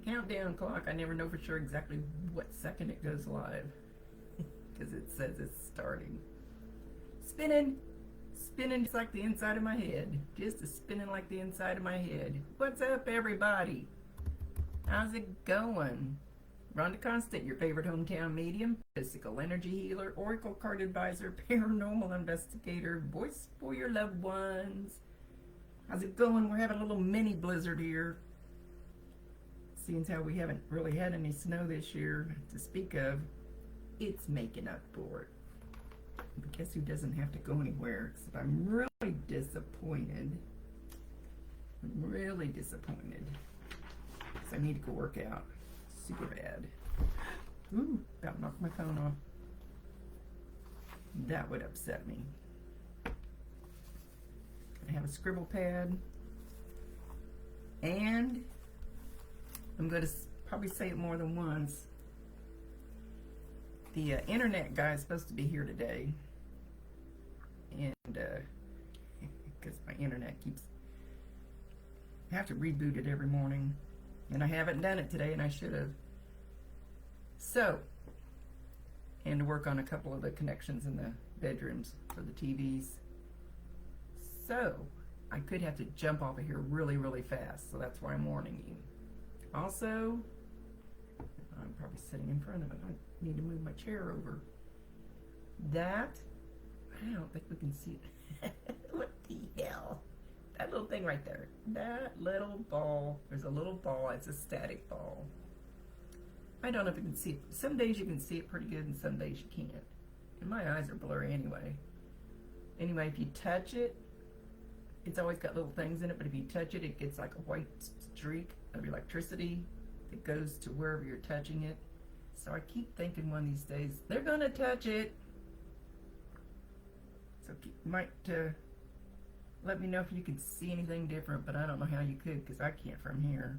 countdown clock. I never know for sure exactly what second it goes live because it says it's starting. Spinning, spinning just like the inside of my head. Just a spinning like the inside of my head. What's up, everybody? How's it going? Rhonda Constant, your favorite hometown medium, physical energy healer, oracle card advisor, paranormal investigator, voice for your loved ones. How's it going? We're having a little mini blizzard here. Seeing as how we haven't really had any snow this year to speak of, it's making up for it. But guess who doesn't have to go anywhere? Except I'm really disappointed. I'm really disappointed. Because I need to go work out. Super bad. Ooh, about knocked my phone off. That would upset me. I have a scribble pad. And I'm going to probably say it more than once. The internet guy is supposed to be here today. And because my internet keeps... I have to reboot it every morning. And I haven't done it today, and I should have. So, and to work on a couple of the connections in the bedrooms for the TVs. So, I could have to jump off of here really, really fast. So that's why I'm warning you. Also, I'm probably sitting in front of it. I need to move my chair over. That, I don't think we can see it. What the hell? That little thing right there. That little ball. There's a little ball. It's a static ball. I don't know if you can see it. Some days you can see it pretty good and some days you can't. And my eyes are blurry anyway. Anyway, if you touch it, it's always got little things in it, but if you touch it, it gets like a white streak of electricity that goes to wherever you're touching it. So I keep thinking one of these days, they're going to touch it. So you might... let me know if you can see anything different, but I don't know how you could because I can't from here.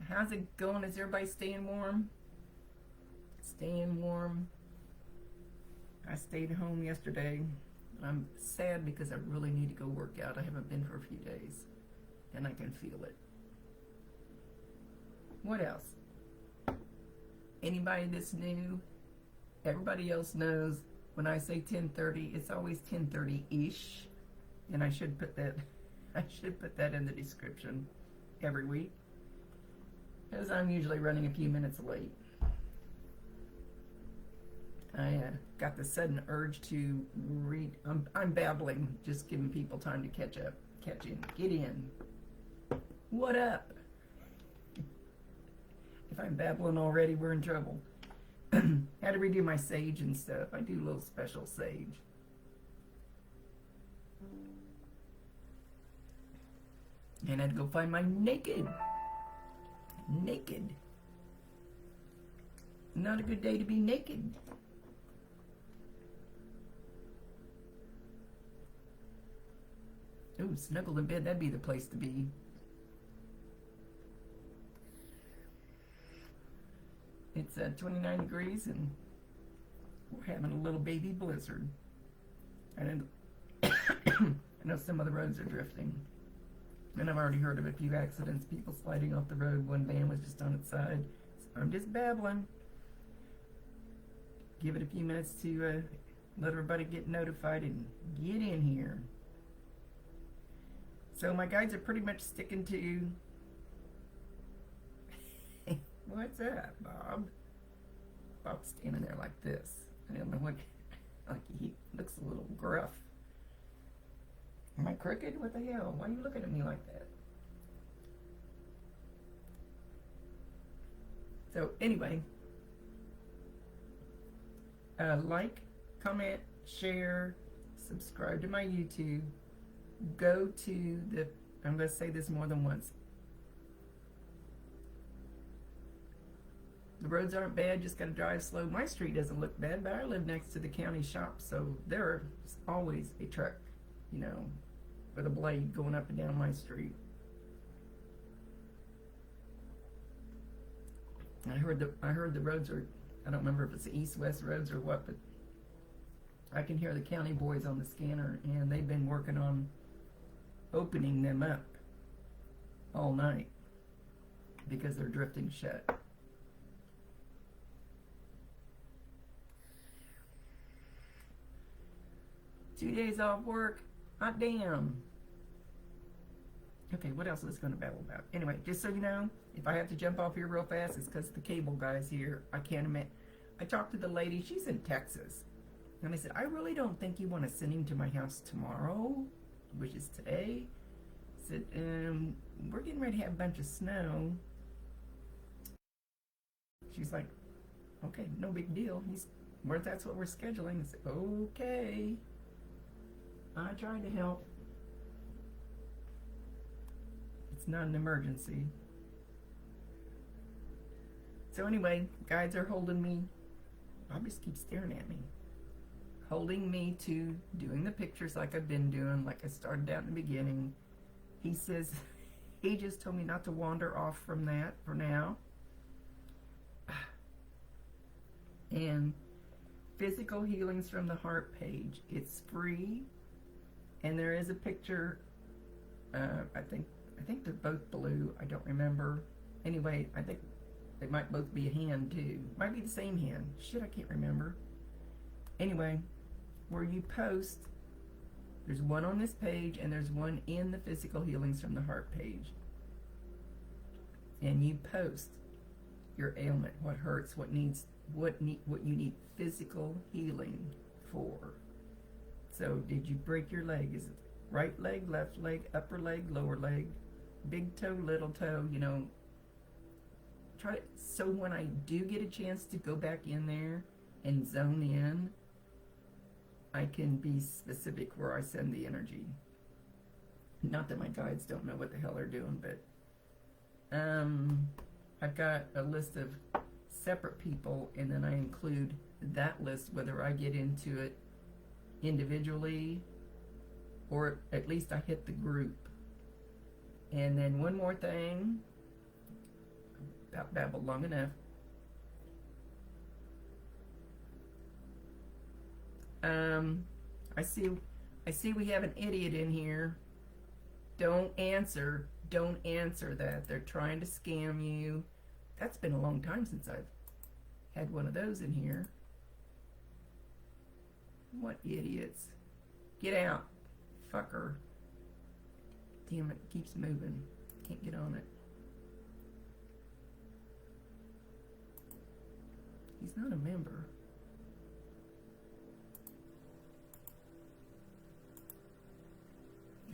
How's it going? Is everybody staying warm? Staying warm. I stayed home yesterday. I'm sad because I really need to go work out. I haven't been for a few days, and I can feel it. What else? Anybody that's new? Everybody else knows when I say 10:30, it's always 10:30-ish. And I should put that in the description every week, because I'm usually running a few minutes late. I got the sudden urge to read. I'm babbling, just giving people time to catch up, catch in, get in. What up? If I'm babbling already, we're in trouble. Had to redo my sage and stuff. I do a little special sage. And I had to go find my naked. Not a good day to be naked. Ooh, snuggled in bed, that'd be the place to be. It's 29 degrees and we're having a little baby blizzard. And I know some of the roads are drifting. And I've already heard of a few accidents, people sliding off the road. One van was just on its side. So I'm just babbling. Give it a few minutes to let everybody get notified and get in here. So my guides are pretty much sticking to... What's up, Bob? Bob's standing there like this. I don't know what... Like he looks a little gruff. Am I crooked? What the hell? Why are you looking at me like that? So anyway, like, comment, share, subscribe to my YouTube. Go to the, I'm going to say this more than once. The roads aren't bad, just got to drive slow. My street doesn't look bad, but I live next to the county shop, so there's always a truck, you know, with a blade going up and down my street. I heard the roads are, I don't remember if it's the east-west roads or what, but I can hear the county boys on the scanner, and they've been working on opening them up all night. because they're drifting shut. Two days off work? Hot damn. Okay, what else was I going to babble about? Anyway, just so you know, if I have to jump off here real fast, it's because the cable guy's here. I can't admit. I talked to the lady. She's in Texas. And I said, I really don't think you want to send him to my house tomorrow, which is today. I said, we're getting ready to have a bunch of snow. She's like, okay, no big deal. That's what we're scheduling. I said, okay. I tried to help. It's not an emergency. So anyway, guides are holding me. Bobby just keeps staring at me. Holding me to doing the pictures like I've been doing, like I started out in the beginning. He says, he just told me not to wander off from that for now. And physical healings from the heart page. It's free. And there is a picture, I think they're both blue. I don't remember. Anyway, I think they might both be a hand too. Might be the same hand. Shit, I can't remember. Anyway, where you post, there's one on this page and there's one in the physical healings from the heart page. And you post your ailment, what hurts, what you need physical healing for. So, did you break your leg? Is it right leg, left leg, upper leg, lower leg, big toe, little toe? You know, try it. So when I do get a chance to go back in there and zone in, I can be specific where I send the energy. Not that my guides don't know what the hell they're doing, but I've got a list of separate people, and then I include that list whether I get into it individually or at least I hit the group. And then one more thing, about babbled long enough. I see we have an idiot in here. Don't answer that. They're trying to scam you. That's been a long time since I've had one of those in here. What idiots. Get out, fucker. Damn it, keeps moving. Can't get on it. He's not a member.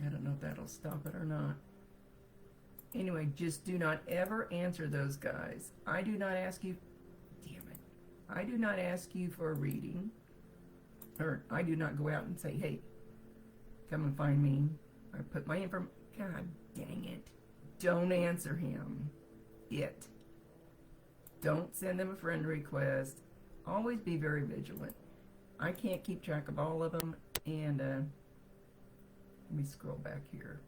I don't know if that'll stop it or not. Anyway, just do not ever answer those guys. I do not ask you, damn it. I do not ask you for a reading. Or I do not go out and say, hey, come and find me. I put my information. God dang it. Don't answer him. Don't send them a friend request. Always be very vigilant. I can't keep track of all of them. And let me scroll back here.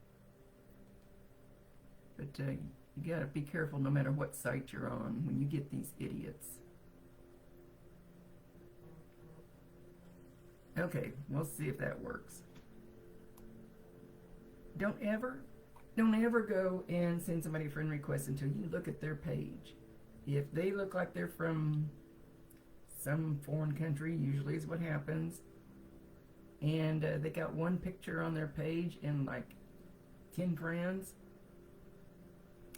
But you gotta be careful no matter what site you're on when you get these idiots. Okay, we'll see if that works. Don't ever go and send somebody a friend request until you look at their page. If they look like they're from some foreign country, usually is what happens, and they got one picture on their page and like 10 friends,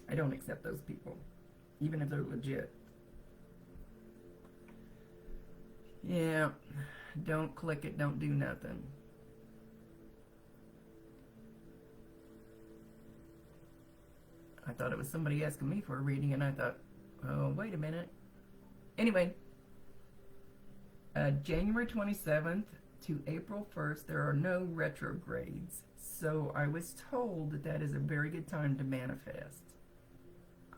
I don't accept those people, even if they're legit. Yeah, don't click it, don't do nothing. I thought it was somebody asking me for a reading, and I thought, oh, wait a minute. Anyway, January 27th to April 1st, there are no retrogrades. So I was told that that is a very good time to manifest.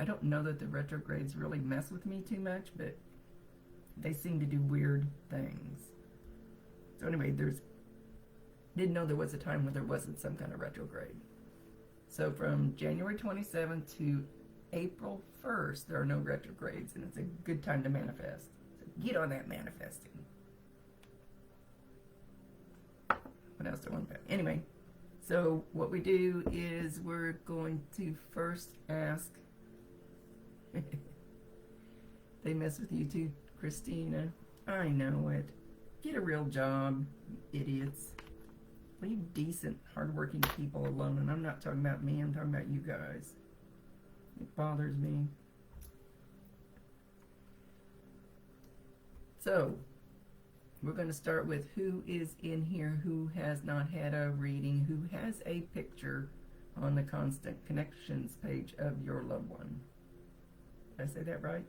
I don't know that the retrogrades really mess with me too much, but they seem to do weird things. So anyway, didn't know there was a time when there wasn't some kind of retrograde. So from January 27th to April 1st, there are no retrogrades, and it's a good time to manifest. So get on that manifesting. What else do I want to? Anyway, so what we do is we're going to first ask They mess with you too, Christina. I know it. Get a real job, idiots. Leave decent, hardworking people alone. And I'm not talking about me, I'm talking about you guys. It bothers me. So, we're going to start with who is in here who has not had a reading, who has a picture on the Constant Connections page of your loved one. Did I say that right?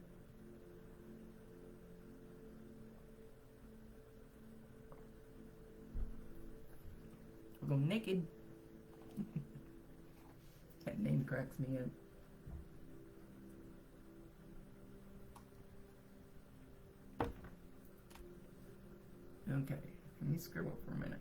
We'll go naked. That name cracks me up. Okay, let me scribble for a minute.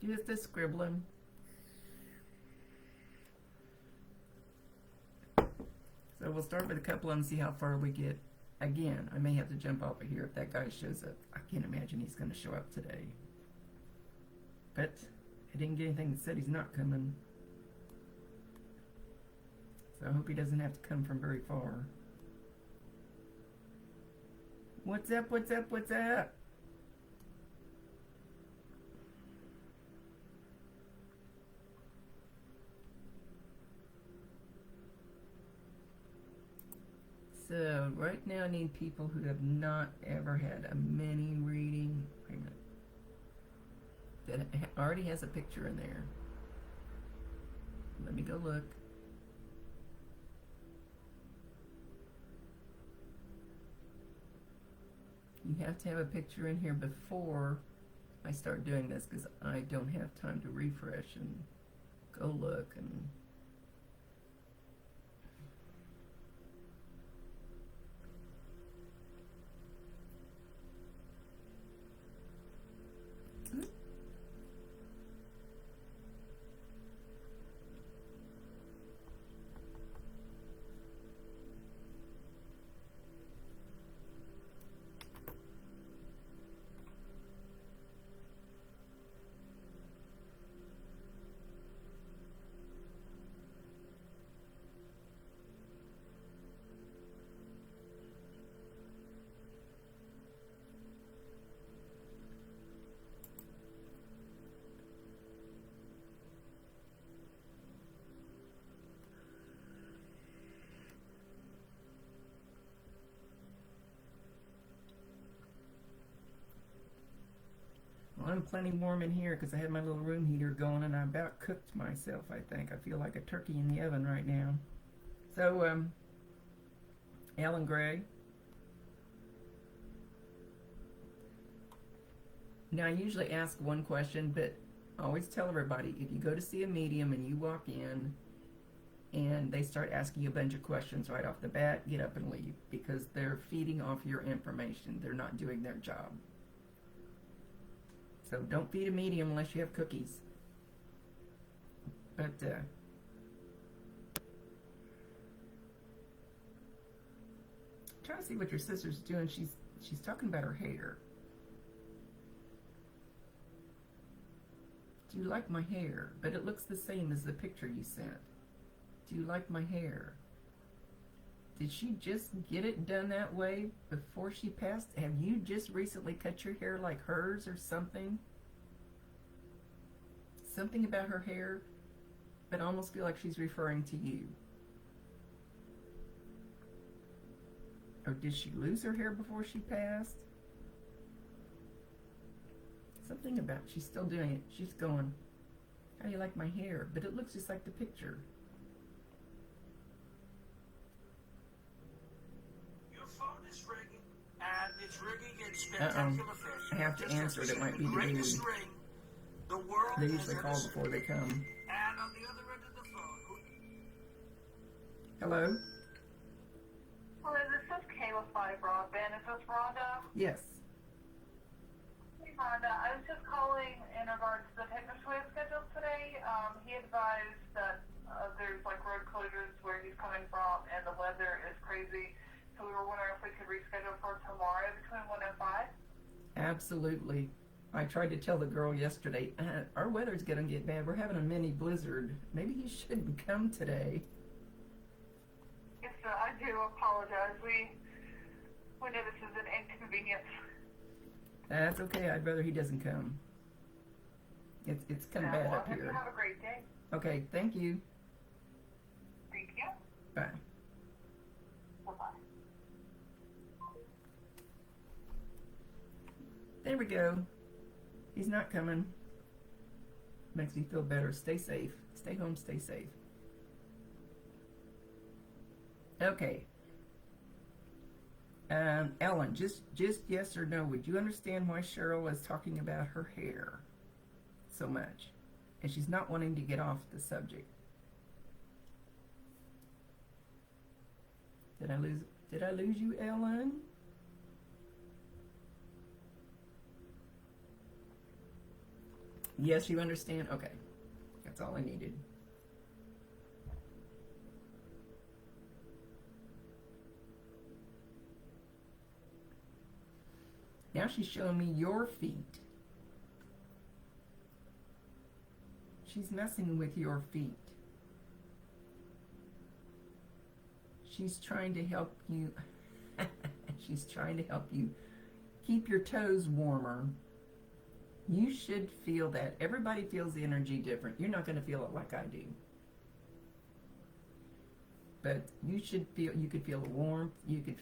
Just a scribbling. So we'll start with a couple and see how far we get. Again, I may have to jump off of here if that guy shows up. I can't imagine he's going to show up today. But I didn't get anything that said he's not coming. So I hope he doesn't have to come from very far. What's up, what's up, what's up? So, right now I need people who have not ever had a mini reading. Wait a minute. That already has a picture in there. Let me go look. You have to have a picture in here before I start doing this because I don't have time to refresh and go look and... Well, I'm plenty warm in here because I had my little room heater going and I about cooked myself, I think. I feel like a turkey in the oven right now. So, Alan Gray. Now, I usually ask one question, but I always tell everybody, if you go to see a medium and you walk in and they start asking you a bunch of questions right off the bat, get up and leave because they're feeding off your information. They're not doing their job. So don't feed a medium unless you have cookies. But, trying to see what your sister's doing. She's talking about her hair. Do you like my hair? But it looks the same as the picture you sent. Do you like my hair? Did she just get it done that way before she passed? Have you just recently cut your hair like hers or something? Something about her hair, but I almost feel like she's referring to you. Or did she lose her hair before she passed? Something about, she's still doing it. She's going, how do you like my hair? But it looks just like the picture. Your phone is ringing, and it's ringing in spectacular fashion. I have to answer it. It might be the dude. The world They usually call before they come. And on the other end of the phone. Hello? Hello, this is Kayla Five Broadband. Is this Rhonda? Yes. Hey, Rhonda. I was just calling in regards to the technician we have scheduled today. He advised that there's like road closures where he's crazy. So we were wondering if we could reschedule for tomorrow between 1 and 5. Absolutely. I tried to tell the girl yesterday, our weather's going to get bad. We're having a mini blizzard. Maybe you shouldn't come today. Yes, sir, I do apologize. We know this is an inconvenience. That's okay. I'd rather he doesn't come. It's kind of bad up Well, here. have a great day. Okay, thank you. Thank you. Bye. Bye-bye. There we go. He's not coming. Makes me feel better. Stay safe. Stay home, stay safe. Okay. Ellen, just yes or no, would you understand why Cheryl is talking about her hair so much? And she's not wanting to get off the subject. Did I lose you, Ellen? Yes, you understand? Okay. That's all I needed. Now she's showing me your feet. She's messing with your feet. She's trying to help you. She's trying to help you keep your toes warmer. You should feel that. Everybody feels the energy different. You're not going to feel it like I do. But you should feel, you could feel a warmth. You should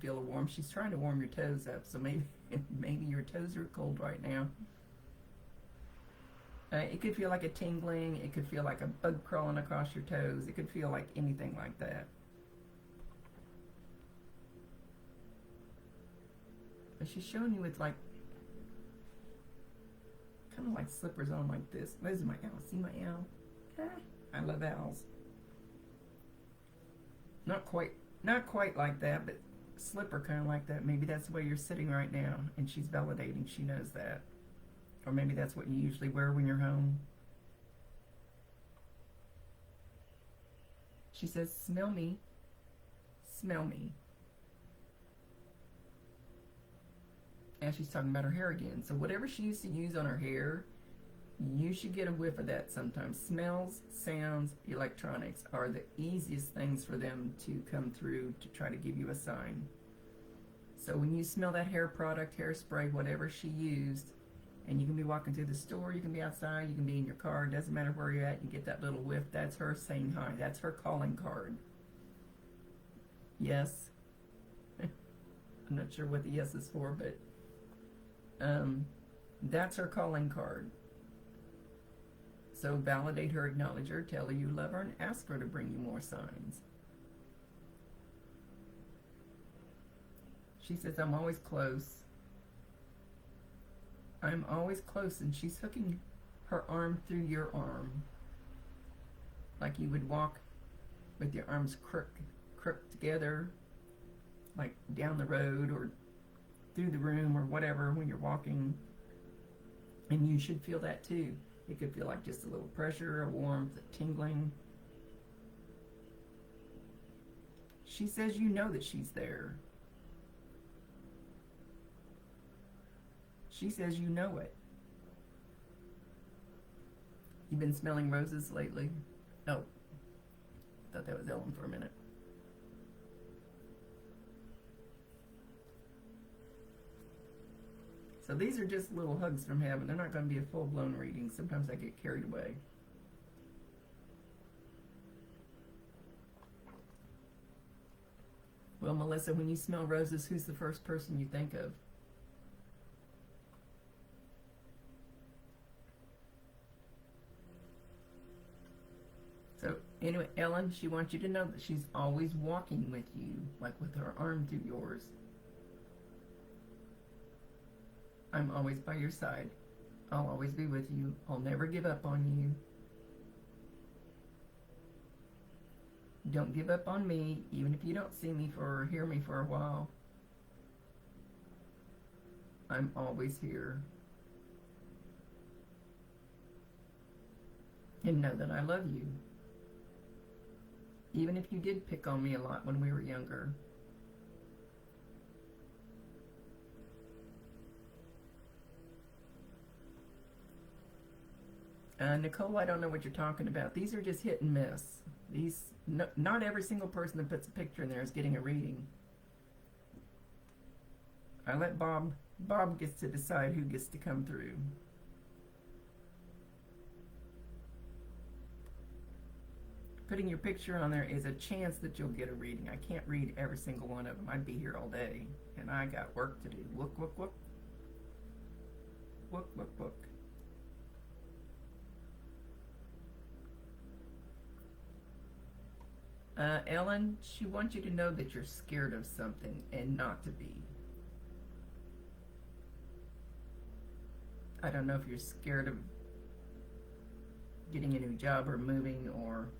feel a warmth. She's trying to warm your toes up. So maybe your toes are cold right now. It could feel like a tingling. It could feel like a bug crawling across your toes. It could feel like anything like that. But she's showing you with like, kind of like slippers on like this. Those are my owls. See my owl? I love owls. Not quite like that, but slipper kind of like that. Maybe that's the way you're sitting right now, and she's validating. She knows that. Or maybe that's what you usually wear when you're home. She says, smell me. Smell me. And she's talking about her hair again. So whatever she used to use on her hair, you should get a whiff of that sometimes. Smells, sounds, electronics are the easiest things for them to come through to try to give you a sign. So when you smell that hair product, hairspray, whatever she used, and you can be walking through the store, you can be outside, you can be in your car, doesn't matter where you're at, you get that little whiff, that's her saying hi. That's her calling card. Yes. I'm not sure what the yes is for, but that's her calling card. So validate her, acknowledge her, tell her you love her, and ask her to bring you more signs. She says, I'm always close. I'm always close, and she's hooking her arm through your arm. Like you would walk with your arms crooked together, like down the road or through the room or whatever when you're walking. And you should feel that too. It could feel like just a little pressure, a warmth, a tingling. She says you know that she's there. She says you know it. You've been smelling roses lately? Oh, thought that was Ellen for a minute. So these are just little hugs from heaven. They're not going to be a full-blown reading. Sometimes I get carried away. Well, Melissa, when you smell roses, who's the first person you think of? So anyway, Ellen, she wants you to know that she's always walking with you, like with her arm through yours. I'm always by your side. I'll always be with you. I'll never give up on you. Don't give up on me, even if you don't see me or hear me for a while. I'm always here. And know that I love you. Even if you did pick on me a lot when we were younger. Nicole, I don't know what you're talking about. These are just hit and miss. Not every single person that puts a picture in there is getting a reading. I let Bob gets to decide who gets to come through. Putting your picture on there is a chance that you'll get a reading. I can't read every single one of them. I'd be here all day, and I got work to do. Look, look, look. Look, look, look. Ellen, she wants you to know that you're scared of something and not to be. I don't know if you're scared of getting a new job or moving or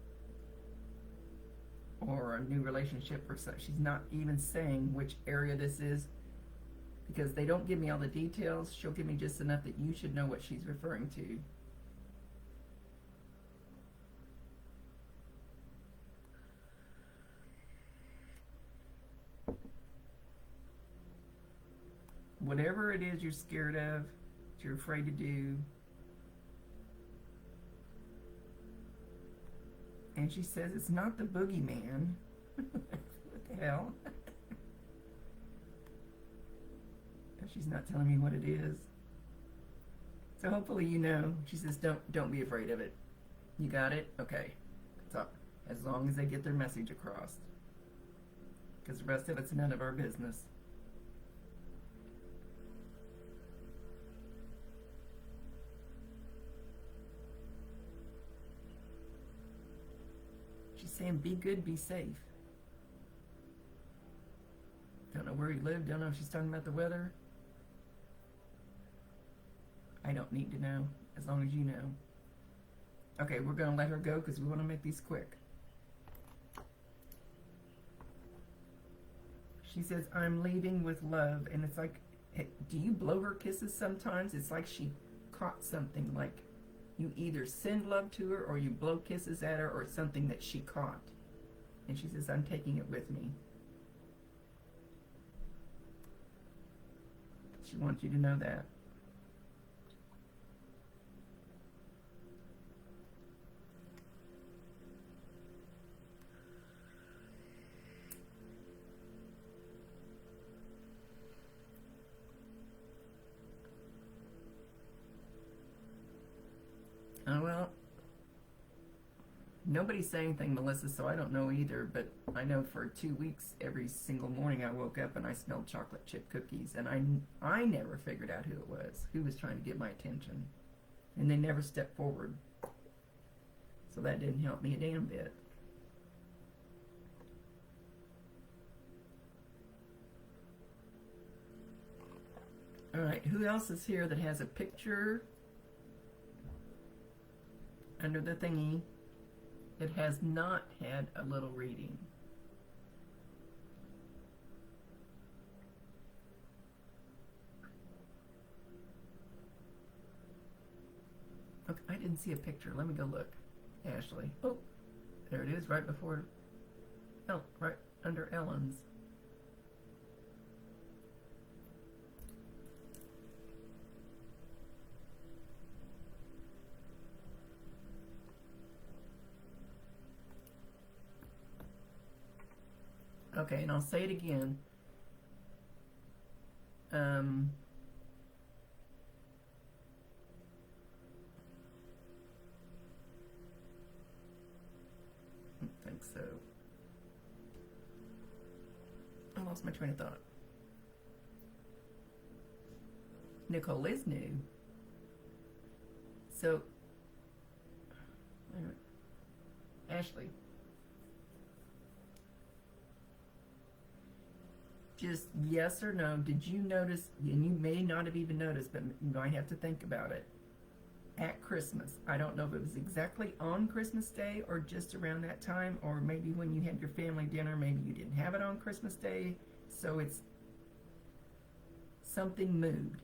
a new relationship or such. She's not even saying which area this is because they don't give me all the details. She'll give me just enough that you should know what she's referring to. Whatever it is you're scared of, that you're afraid to do. And she says it's not the boogeyman. What the hell? She's not telling me what it is. So hopefully you know. She says don't be afraid of it. You got it? Okay. So as long as they get their message across. Because the rest of it's none of our business. She's saying be good, be safe. Don't know where you live, don't know if she's talking about the weather. I don't need to know, as long as you know. Okay, we're going to let her go because we want to make these quick. She says, I'm leaving with love. And it's like, hey, do you blow her kisses sometimes? It's like she caught something, like you either send love to her or you blow kisses at her or something that she caught. And she says, I'm taking it with me. She wants you to know that. Well, nobody's saying anything, Melissa, so I don't know either, but I know for 2 weeks, every single morning I woke up and I smelled chocolate chip cookies, and I never figured out who was trying to get my attention, and they never stepped forward, so that didn't help me a damn bit. Alright, who else is here that has a picture under the thingy that has not had a little reading? Okay, I didn't see a picture. Let me go look. Ashley. Oh, there it is, right before, right under Ellen's. Okay, and I'll say it again. I don't think so. I lost my train of thought. Nicole is new. So, Ashley. Just yes or no, did you notice, and you may not have even noticed, but you might have to think about it, at Christmas, I don't know if it was exactly on Christmas Day or just around that time, or maybe when you had your family dinner, maybe you didn't have it on Christmas Day, so it's something moved.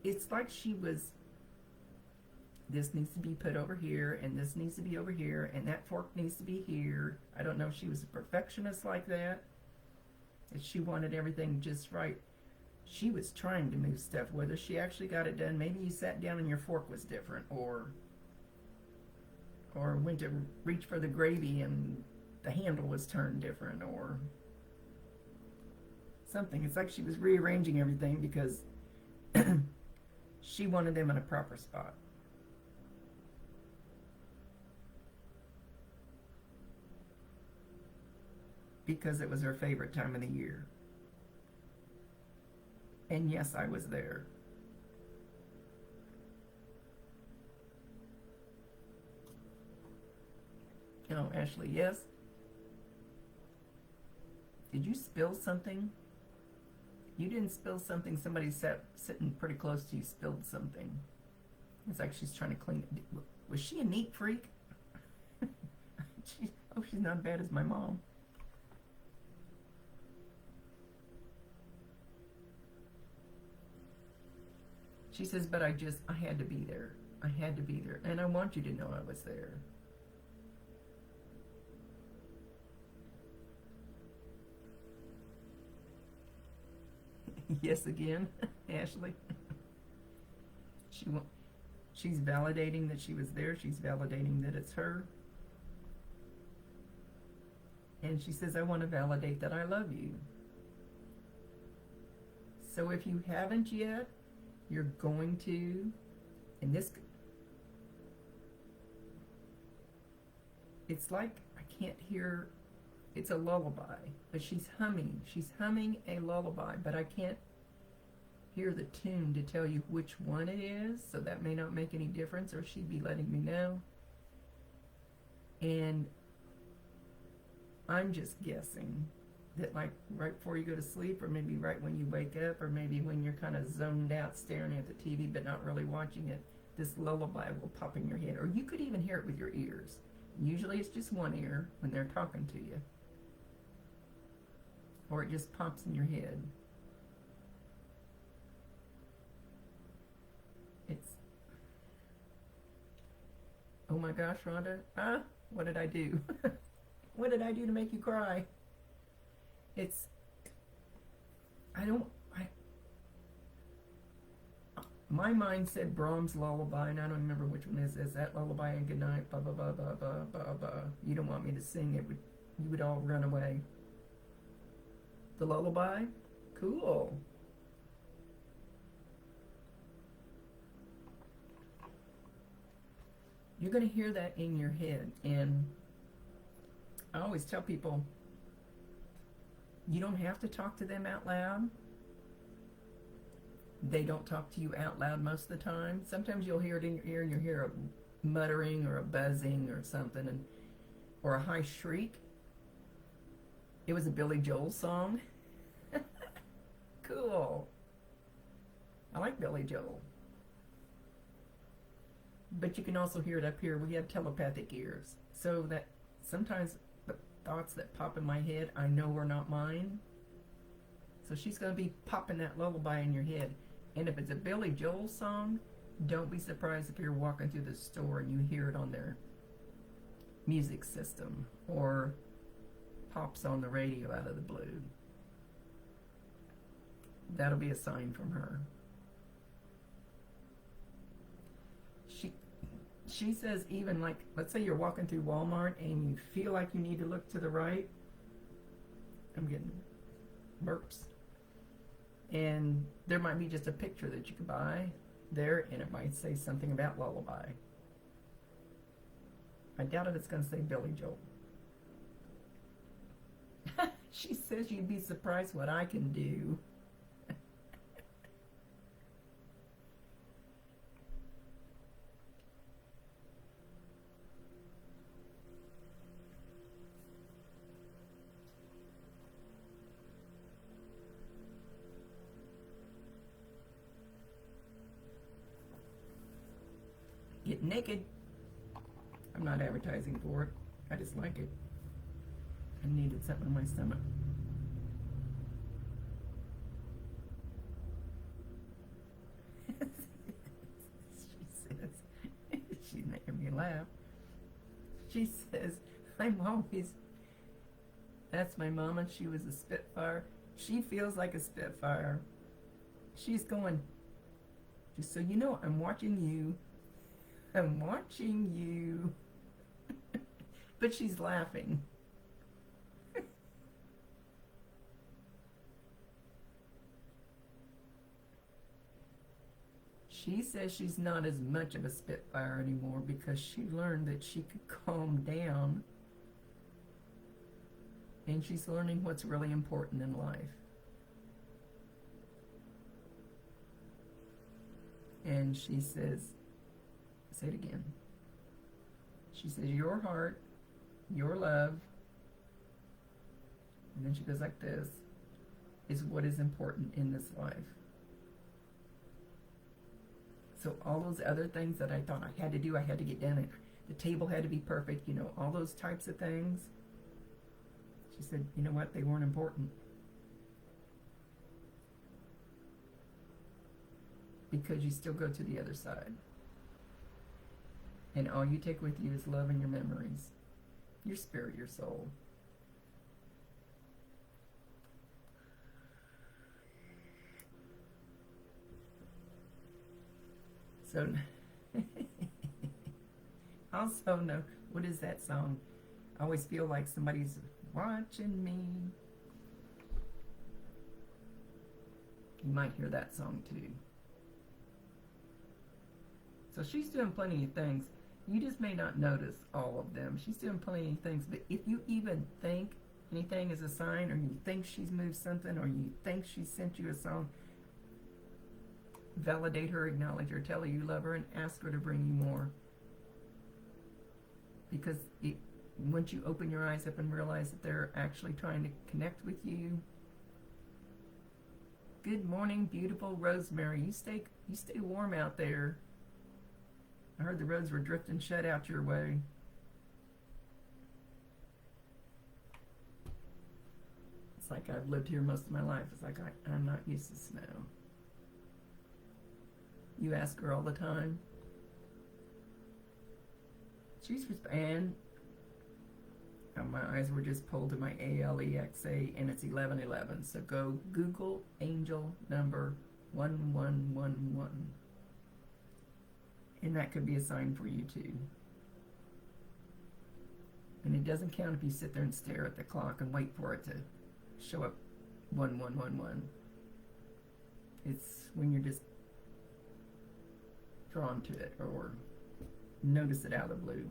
It's like she was this needs to be put over here, and this needs to be over here, and that fork needs to be here. I don't know if she was a perfectionist like that, if she wanted everything just right. She was trying to move stuff. Whether she actually got it done, maybe you sat down and your fork was different, or went to reach for the gravy and the handle was turned different, or something. It's like she was rearranging everything because she wanted them in a proper spot. Because it was her favorite time of the year. And yes, I was there. Oh, Ashley, yes? Did you spill something? You didn't spill something. Somebody sitting pretty close to you spilled something. It's like she's trying to clean it. Was she a neat freak? She's not as bad as my mom. She says, but I had to be there. I had to be there. And I want you to know I was there. Yes, again, Ashley. She's validating that she was there. She's validating that it's her. And she says, I want to validate that I love you. So if you haven't yet, you're going to, and this, it's like, I can't hear, it's a lullaby, but she's humming a lullaby, but I can't hear the tune to tell you which one it is, so that may not make any difference, or she'd be letting me know. And I'm just guessing that, like, right before you go to sleep, or maybe right when you wake up, or maybe when you're kind of zoned out staring at the TV but not really watching it, this lullaby will pop in your head. Or you could even hear it with your ears. Usually it's just one ear when they're talking to you. Or it just pops in your head. It's, oh my gosh, Rhonda, what did I do? What did I do to make you cry? It's, my mind said Brahms' lullaby, and I don't remember which one is that lullaby and good night, blah, blah, blah, blah, blah, blah, blah. You don't want me to sing it, you would all run away. The lullaby? Cool. You're going to hear that in your head, and I always tell people, you don't have to talk to them out loud. They don't talk to you out loud most of the time. Sometimes you'll hear it in your ear and you'll hear a muttering or a buzzing or something, or a high shriek. It was a Billy Joel song. Cool. I like Billy Joel. But you can also hear it up here. We have telepathic ears. So that sometimes the thoughts that pop in my head, I know are not mine. So she's going to be popping that lullaby in your head. And if it's a Billy Joel song, don't be surprised if you're walking through the store and you hear it on their music system or pops on the radio out of the blue. That'll be a sign from her. She says, even like, let's say you're walking through Walmart and you feel like you need to look to the right. I'm getting burps. And there might be just a picture that you could buy there, and it might say something about lullaby. I doubt if it's going to say Billy Joel. She says you'd be surprised what I can do. Get naked. I'm not advertising for it. I just like it. I needed something in my stomach. She says, laugh. She says, I'm always, that's my mama, she was a Spitfire. She feels like a Spitfire. She's going, just so you know, I'm watching you. I'm watching you. But she's laughing. She says she's not as much of a Spitfire anymore because she learned that she could calm down, and she's learning what's really important in life. And she says, say it again. She says, your heart, your love, and then she goes like this, is what is important in this life. So all those other things that I thought I had to do, I had to get done, and the table had to be perfect, you know, all those types of things. She said, you know what, they weren't important. Because you still go to the other side. And all you take with you is love and your memories, your spirit, your soul. So, also, no, what is that song? I always feel like somebody's watching me. You might hear that song too. So she's doing plenty of things. You just may not notice all of them. She's doing plenty of things, but if you even think anything is a sign, or you think she's moved something, or you think she sent you a song, validate her, acknowledge her, tell her you love her, and ask her to bring you more. Because once you open your eyes up and realize that they're actually trying to connect with you. Good morning, beautiful Rosemary. You stay warm out there. I heard the roads were drifting shut out your way. It's like I've lived here most of my life. It's like I'm not used to snow. You ask her all the time. She's and my eyes were just pulled to my ALEXA, and it's 1111. So go Google angel number 1111. And that could be a sign for you too. And it doesn't count if you sit there and stare at the clock and wait for it to show up 1111. It's when you're just drawn to it or notice it out of the blue.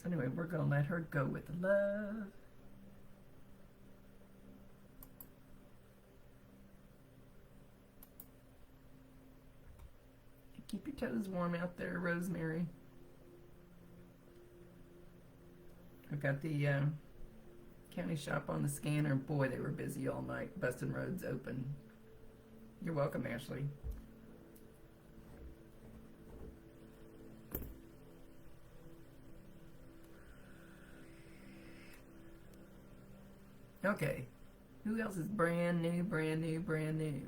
So anyway, we're going to let her go with love. Keep your toes warm out there, Rosemary. I've got the county shop on the scanner. Boy, they were busy all night, busting roads open. You're welcome, Ashley. Okay. Who else is brand new, brand new, brand new?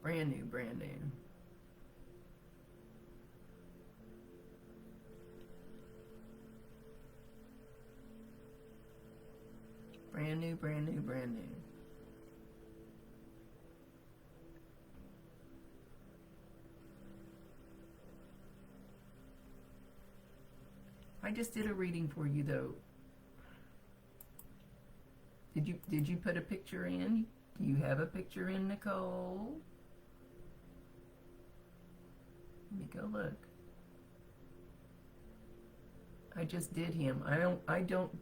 Brand new, brand new. Brand new, brand new, brand new. I just did a reading for you though. Did you put a picture in? Do you have a picture in, Nicole? Let me go look. I just did him. I don't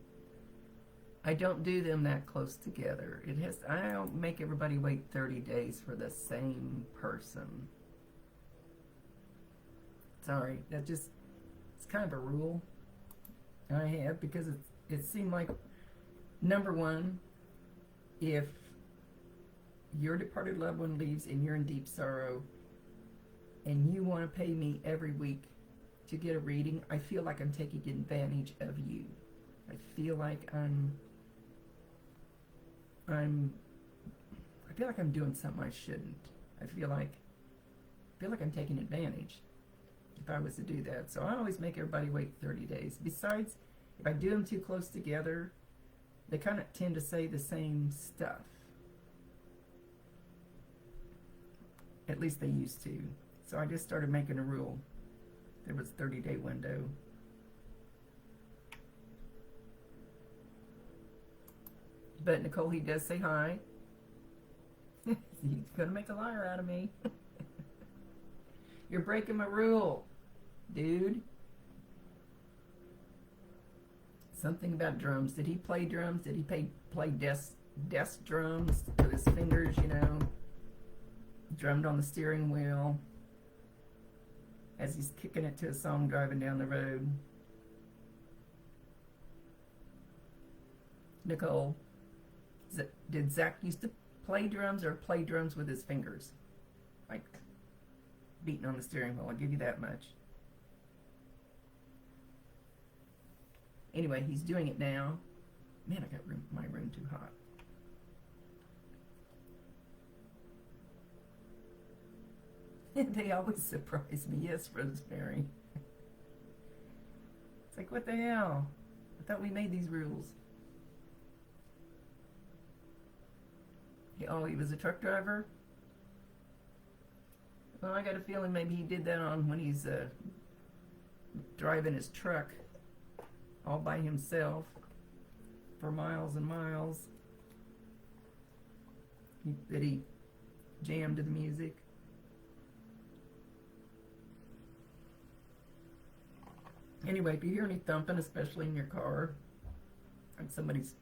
do them that close together. I don't make everybody wait 30 days for the same person. Sorry, it's kind of a rule I have, because it seemed like, number one, if your departed loved one leaves and you're in deep sorrow and you want to pay me every week to get a reading, I feel like I'm taking advantage of you. I feel like I'm doing something I shouldn't. I feel like feel like I'm taking advantage if I was to do that. So I always make everybody wait 30 days. Besides, if I do them too close together, they kind of tend to say the same stuff. At least they used to. So I just started making a rule. There was a 30-day window. But Nicole, he does say hi. He's gonna make a liar out of me. You're breaking my rule, dude. Something about drums. Did he play drums? Did he play desk drums with his fingers, you know? Drummed on the steering wheel as he's kicking it to a song driving down the road. Nicole, did Zach used to play drums or play drums with his fingers? Like beating on the steering wheel, I'll give you that much. Anyway, he's doing it now. Man, I got my room too hot. They always surprise me. Yes, Rosemary. It's like, what the hell? I thought we made these rules. Oh, he was a truck driver? Well, I got a feeling maybe he did that on when he's driving his truck all by himself for miles and miles. That he jammed to the music. Anyway, if you hear any thumping, especially in your car, like somebody's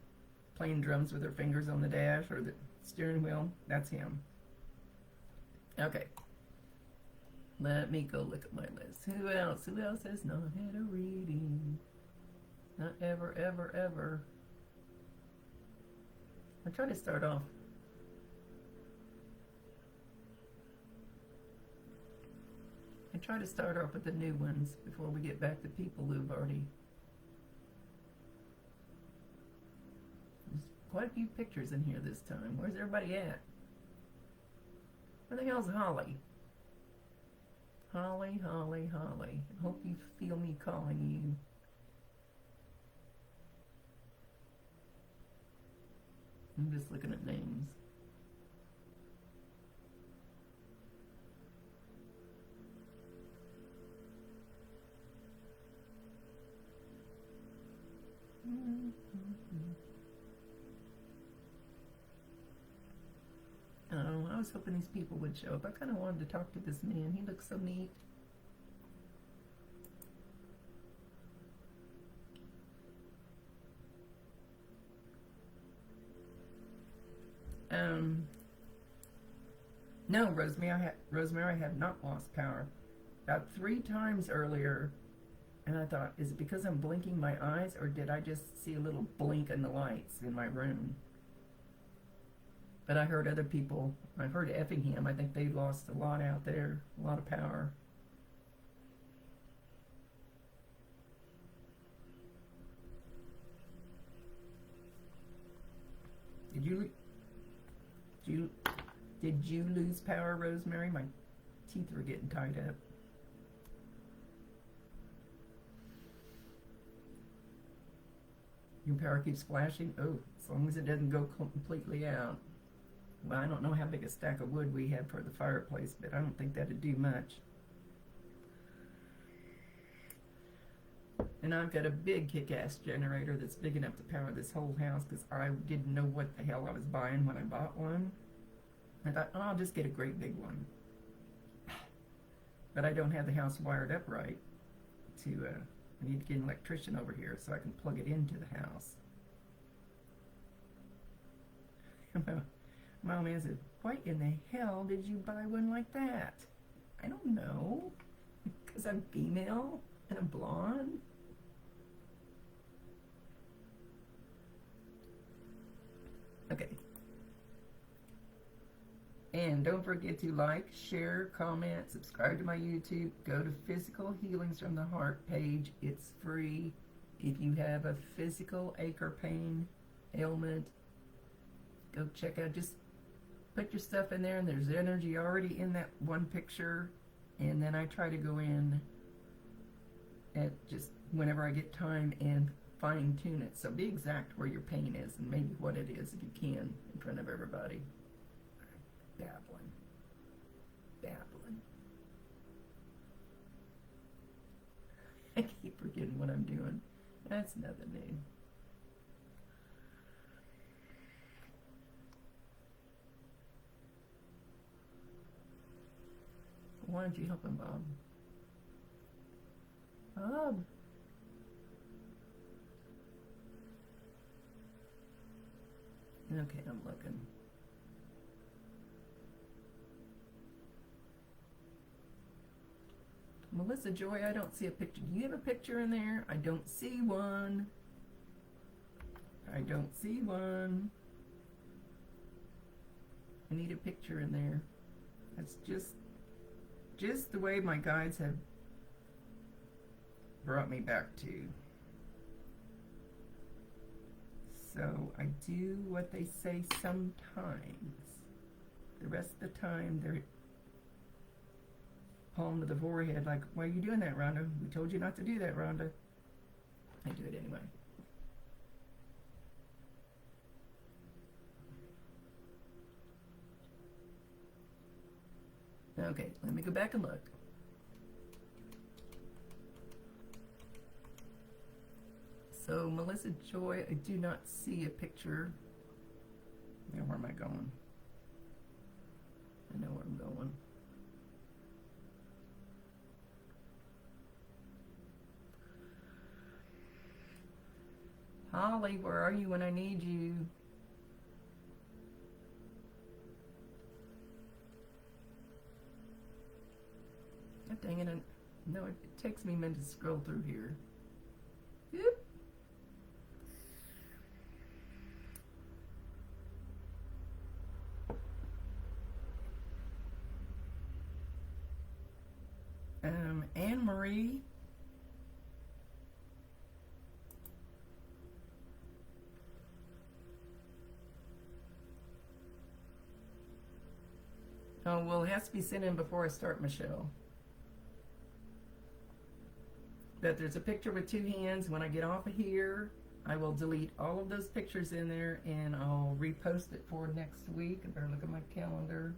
playing drums with their fingers on the dash or the steering wheel, that's him. Okay. Let me go look at my list. Who else? Who else has not had a reading? Not ever, ever, ever. I'll try to start off. I try to start off with the new ones before we get back to people who've already. There's quite a few pictures in here this time. Where's everybody at? Where the hell's Holly? Holly, Holly, Holly. I hope you feel me calling you. I'm just looking at names. Oh, I was hoping these people would show up. I kind of wanted to talk to this man. He looks so neat. No, Rosemary, I have not lost power. About 3 times earlier, and I thought, is it because I'm blinking my eyes, or did I just see a little blink in the lights in my room? But I heard other people, I've heard Effingham, I think they lost a lot out there, a lot of power. Did you lose power, Rosemary? My teeth were getting tied up. Your power keeps flashing? Oh, as long as it doesn't go completely out. Well, I don't know how big a stack of wood we have for the fireplace, but I don't think that'd do much. And I've got a big kick-ass generator that's big enough to power this whole house because I didn't know what the hell I was buying when I bought one. I thought, oh, I'll just get a great big one. But I don't have the house wired up right to, I need to get an electrician over here so I can plug it into the house. Mom answered, why in the hell did you buy one like that? I don't know. Because I'm female and I'm blonde. Okay. And don't forget to like, share, comment, subscribe to my YouTube. Go to Physical Healings from the Heart page. It's free. If you have a physical ache or pain, ailment, go check out. Just put your stuff in there, and there's energy already in that one picture. and then I try to go in at just whenever I get time and fine tune it. So be exact where your pain is and maybe what it is if you can in front of everybody. Babbling. Babbling. I keep forgetting what I'm doing. That's nothing new. Why don't you help him, Bob? Bob. Okay, I'm looking. Melissa Joy, I don't see a picture. Do you have a picture in there? I don't see one. I don't see one. I need a picture in there. That's just the way my guides have brought me back to. So I do what they say sometimes. The rest of the time, they're palm to the forehead, like, why are you doing that, Rhonda? We told you not to do that, Rhonda. I do it anyway. Okay, let me go back and look. So, Melissa Joy, I do not see a picture. Now, where am I going? I know where I'm going. Holly, where are you when I need you? Oh, dang it. No, it takes me a minute to scroll through here. Yep. Anne Marie. Oh, well, it has to be sent in before I start, Michelle. But there's a picture with two hands. When I get off of here, I will delete all of those pictures in there and I'll repost it for next week. I better look at my calendar.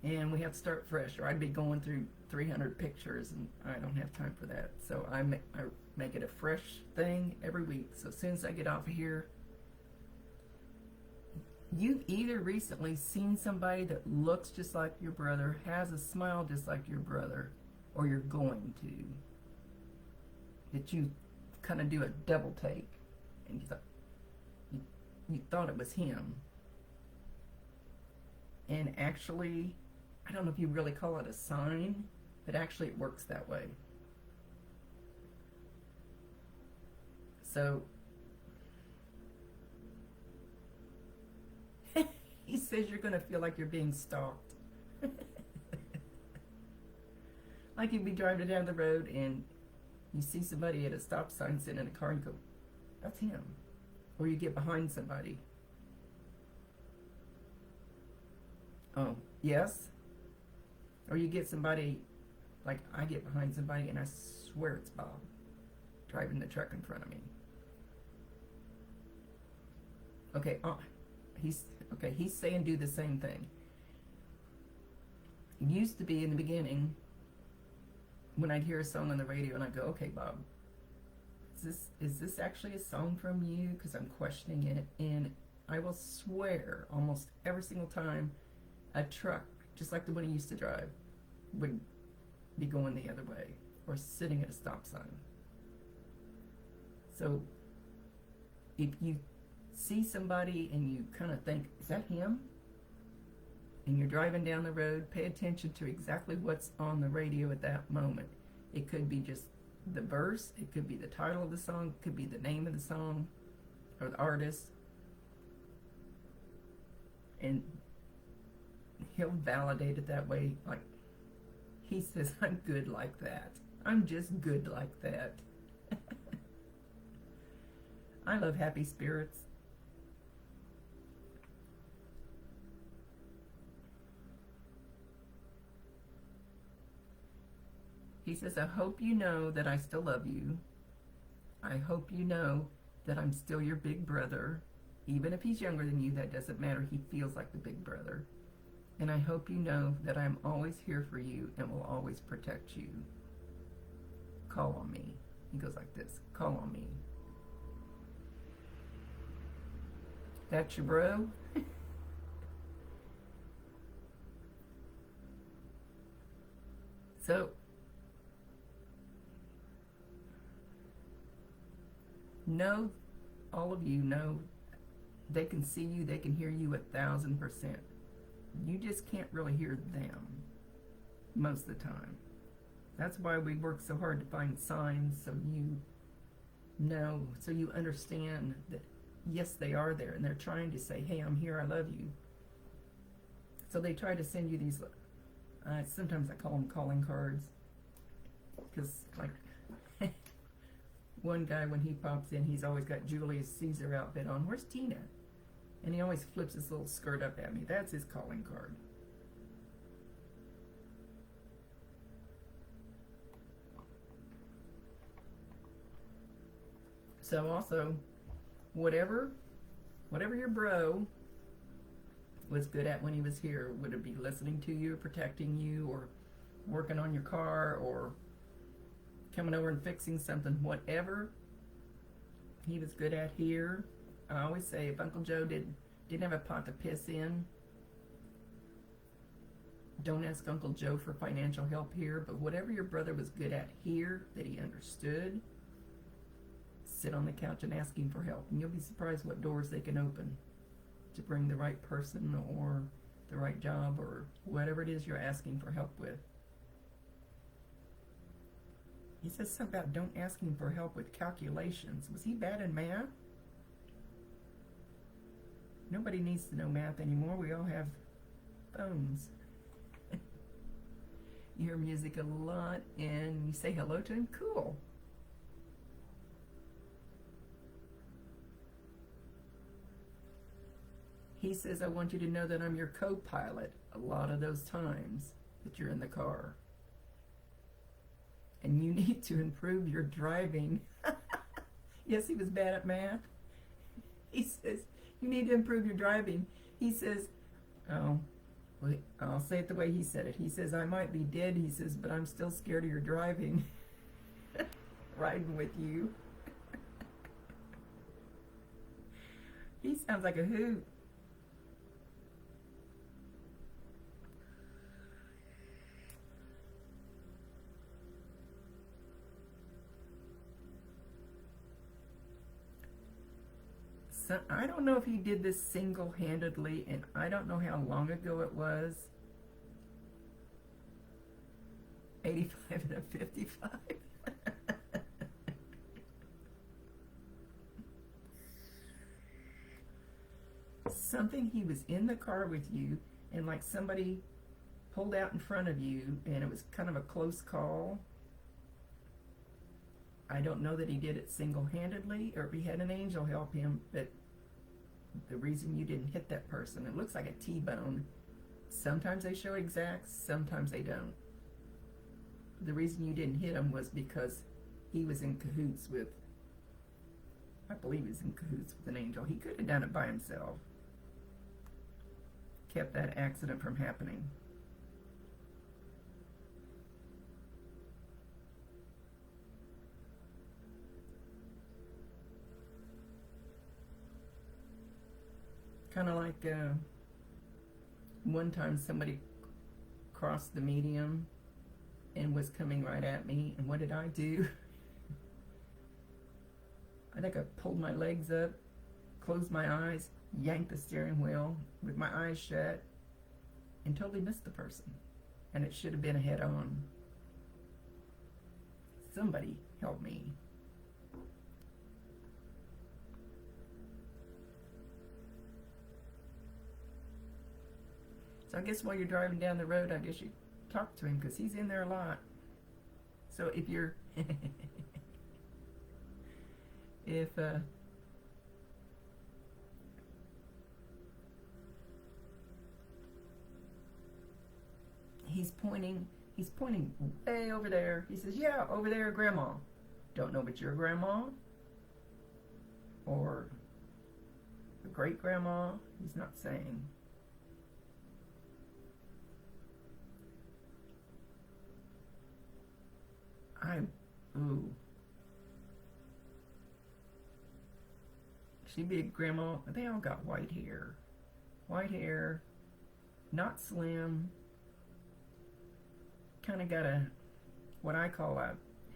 And we have to start fresh, or I'd be going through 300 pictures, and I don't have time for that. So I make it a fresh thing every week. So as soon as I get off of here, you've either recently seen somebody that looks just like your brother, has a smile just like your brother, or you're going to. That you kind of do a double take, and you thought it was him. And actually, I don't know if you really call it a sign, but actually it works that way. So, he says you're going to feel like you're being stalked. Like you'd be driving down the road and you see somebody at a stop sign sitting in a car and go, that's him. Or you get behind somebody. Oh, yes? Or you get somebody, like I get behind somebody and I swear it's Bob driving the truck in front of me. Okay, he's saying do the same thing. It used to be in the beginning when I'd hear a song on the radio and I'd go, okay, Bob, is this actually a song from you? Because I'm questioning it. And I will swear almost every single time a truck, just like the one he used to drive, would be going the other way or sitting at a stop sign. So if you see somebody and you kind of think, is that him? And you're driving down the road, pay attention to exactly what's on the radio at that moment. It could be just the verse, it could be the title of the song, it could be the name of the song or the artist. And he'll validate it that way. Like, he says, I'm good like that. I'm just good like that. I love happy spirits. He says, I hope you know that I still love you. I hope you know that I'm still your big brother. Even if he's younger than you, that doesn't matter. He feels like the big brother. And I hope you know that I'm always here for you and will always protect you. Call on me. He goes like this. Call on me. That's your bro? So, know, all of you know, they can see you, they can hear you 1,000%. You just can't really hear them most of the time. That's why we work so hard to find signs, so you know, so you understand that yes, they are there, and they're trying to say, hey, I'm here, I love you. So they try to send you these, sometimes I call them calling cards, because like one guy, when he pops in, he's always got Julius Caesar outfit on. Where's Tina? And he always flips his little skirt up at me. That's his calling card. So also, whatever your bro was good at when he was here, would it be listening to you, protecting you, or working on your car, or coming over and fixing something, whatever he was good at here. I always say, if Uncle Joe didn't have a pot to piss in, don't ask Uncle Joe for financial help here, but whatever your brother was good at here, that he understood, sit on the couch and ask him for help, and you'll be surprised what doors they can open to bring the right person or the right job or whatever it is you're asking for help with. He says something about don't ask him for help with calculations. Was he bad in math? Nobody needs to know math anymore. We all have phones. You hear music a lot and you say hello to him. Cool. He says, I want you to know that I'm your co-pilot a lot of those times that you're in the car. And you need to improve your driving. Yes, he was bad at math. He says, you need to improve your driving. He says, oh, well, I'll say it the way he said it. He says, I might be dead, he says, but I'm still scared of your driving. Riding with you. He sounds like a hoot. So, I don't know if he did this single-handedly, and I don't know how long ago it was. 85 and a 55. Something, he was in the car with you, and like somebody pulled out in front of you, and it was kind of a close call. I don't know that he did it single-handedly or if he had an angel help him, but the reason you didn't hit that person, it looks like a T-bone. Sometimes they show exacts, sometimes they don't. The reason you didn't hit him was because he was in cahoots with, I believe he was in cahoots with an angel. He could have done it by himself. Kept that accident from happening. Kind of like one time somebody crossed the medium and was coming right at me, and what did I do? I think I pulled my legs up, closed my eyes, yanked the steering wheel with my eyes shut, and totally missed the person. And it should have been a head-on. Somebody help me. So I guess while you're driving down the road, I guess you talk to him, because he's in there a lot. So if you're if he's pointing He's pointing way over there. He says, yeah, over there, Grandma. Don't know but your grandma? Or the great-grandma? He's not saying. Ooh. She'd be a grandma. They all got white hair. White hair. Not slim. Kind of got what I call a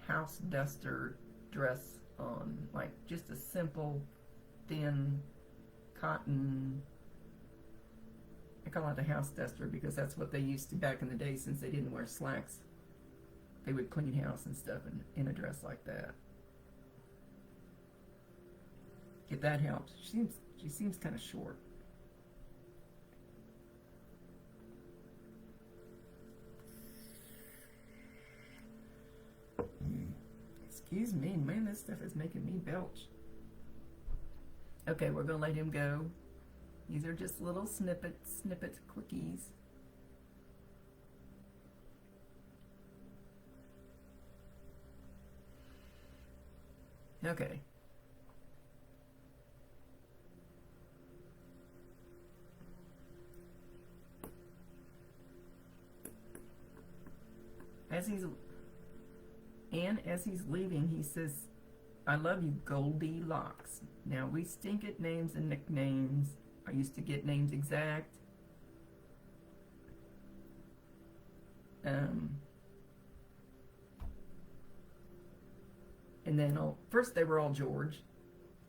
house duster dress on. Like just a simple, thin, cotton. I call it a house duster because that's what they used to back in the day, since they didn't wear slacks. They would clean house and stuff in a dress like that. If that helps. She seems kind of short. Excuse me, man, this stuff is making me belch. Okay, we're gonna let him go. These are just little snippet quickies. Okay. As he's leaving, he says, I love you, Goldilocks. Now, we stink at names and nicknames. I used to get names exact. And then, first they were all George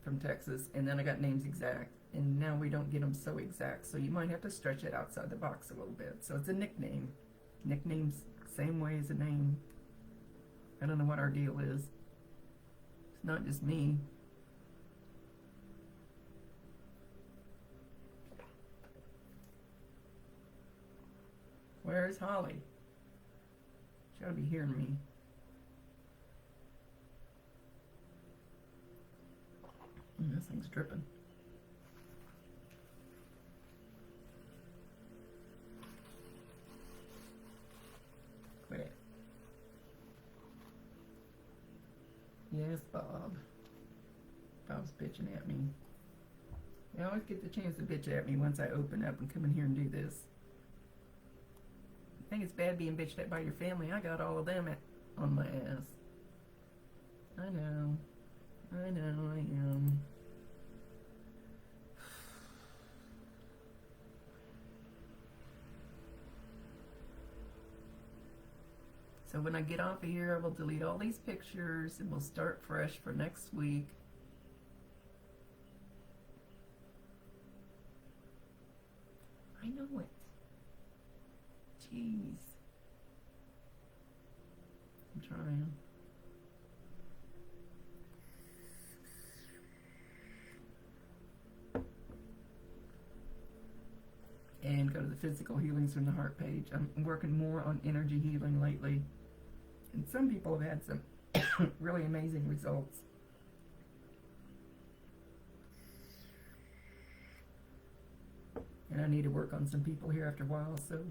from Texas, and then I got names exact. And now we don't get them so exact, so you might have to stretch it outside the box a little bit. So it's a nickname. Nicknames, same way as a name. I don't know what our deal is. It's not just me. Where's Holly? She ought to be hearing me. This thing's dripping. Quit it. Yes, Bob. Bob's bitching at me. I always get the chance to bitch at me once I open up and come in here and do this. I think it's bad being bitched at by your family. I got all of them on my ass. I know. I am. So when I get off of here, I will delete all these pictures and we'll start fresh for next week. I know it. Jeez. I'm trying. And go to the physical healings from the heart page. I'm working more on energy healing lately. And some people have had some really amazing results. And I need to work on some people here after a while, so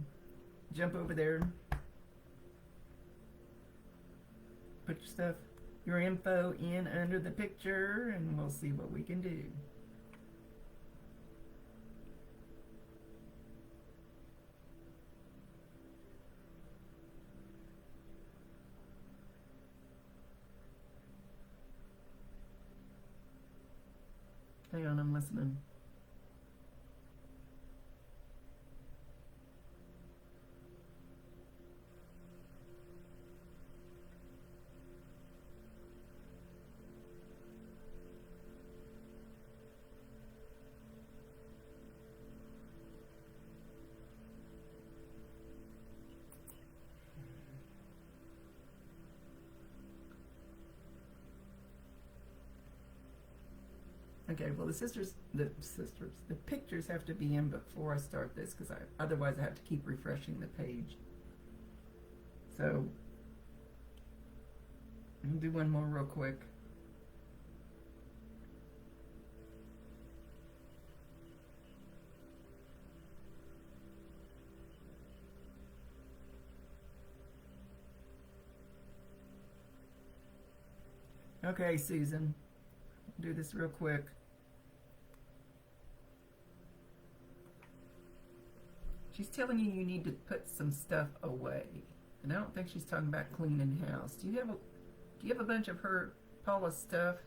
jump over there. Put your stuff, your info in under the picture, and we'll see what we can do. Hang on, I'm listening. Okay, well the pictures have to be in before I start this, because otherwise I have to keep refreshing the page. So I'll do one more real quick. Okay, Susan. Do this real quick. She's telling you you need to put some stuff away. And I don't think she's talking about cleaning house. Do you have a bunch of her Paula's stuff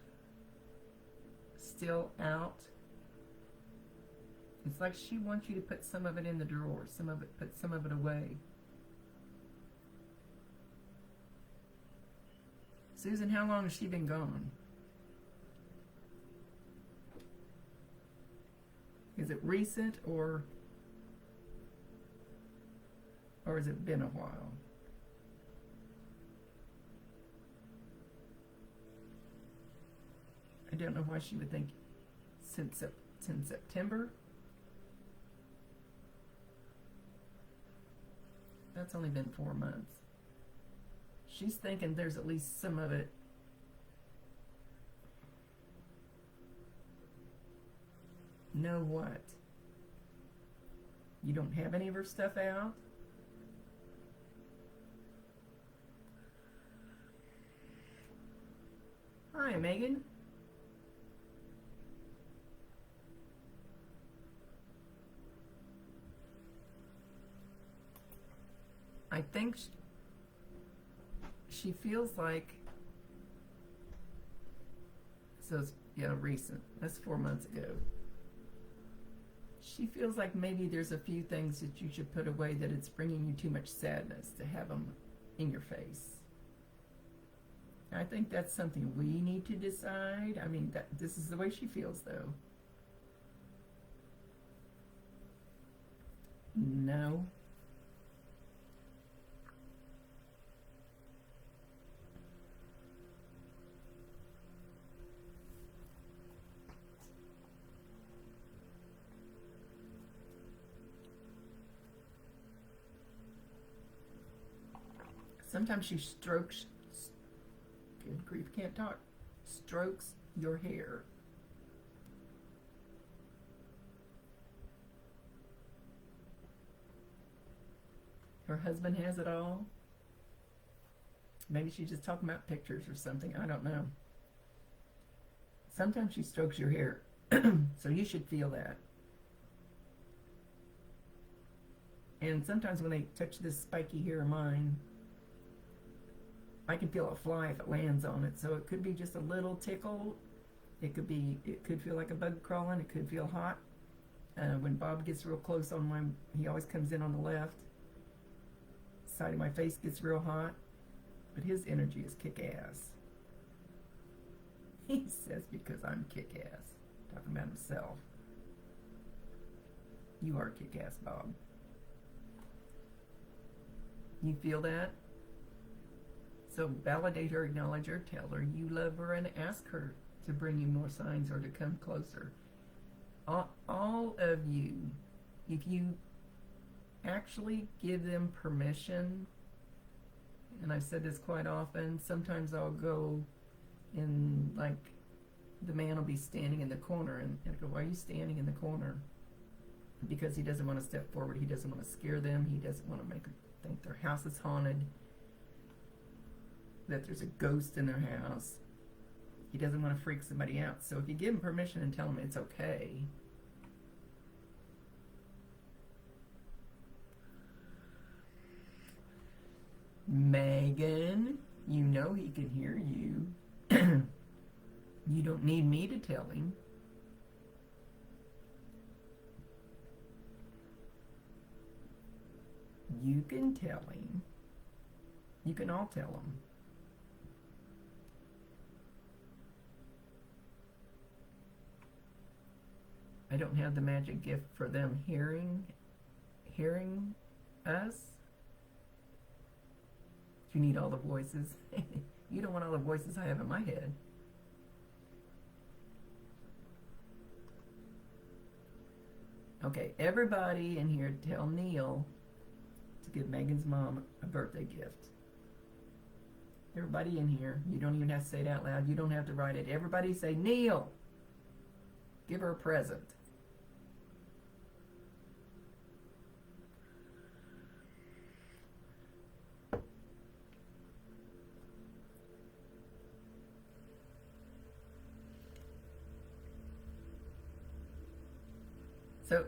still out? It's like she wants you to put some of it in the drawer, put some of it away. Susan, how long has she been gone? Is it recent or has it been a while? I don't know why she would think since September. That's only been 4 months. She's thinking there's at least some of it. Know what? You don't have any of her stuff out? Hi, Megan. I think she feels like, so it's, yeah, recent. That's 4 months ago. She feels like maybe there's a few things that you should put away, that it's bringing you too much sadness to have them in your face. I think that's something we need to decide. I mean, this is the way she feels, though. No. Sometimes she strokes, good grief, can't talk, strokes your hair. Her husband has it all. Maybe she's just talking about pictures or something. I don't know. Sometimes she strokes your hair, so you should feel that. And sometimes when they touch this spiky hair of mine, I can feel a fly if it lands on it. So it could be just a little tickle. It could feel like a bug crawling. It could feel hot. When Bob gets real close on mine, he always comes in on the left. Side of my face gets real hot. But his energy is kick-ass. He says because I'm kick-ass. Talking about himself. You are kick-ass, Bob. You feel that? So validate her, acknowledge her, tell her you love her, and ask her to bring you more signs or to come closer. All of you, if you actually give them permission, and I've said this quite often, sometimes I'll go in, like, the man will be standing in the corner, and I go, why are you standing in the corner? Because he doesn't want to step forward, he doesn't want to scare them, he doesn't want to make them think their house is haunted, that there's a ghost in their house. He doesn't want to freak somebody out. So if you give him permission and tell him it's okay, Megan, you know he can hear you. You don't need me to tell him. You can tell him. You can all tell him. I don't have the magic gift for them hearing us. You need all the voices. You don't want all the voices I have in my head. Okay, everybody in here tell Neil to give Megan's mom a birthday gift. Everybody in here. You don't even have to say it out loud. You don't have to write it. Everybody say, Neil, give her a present. So,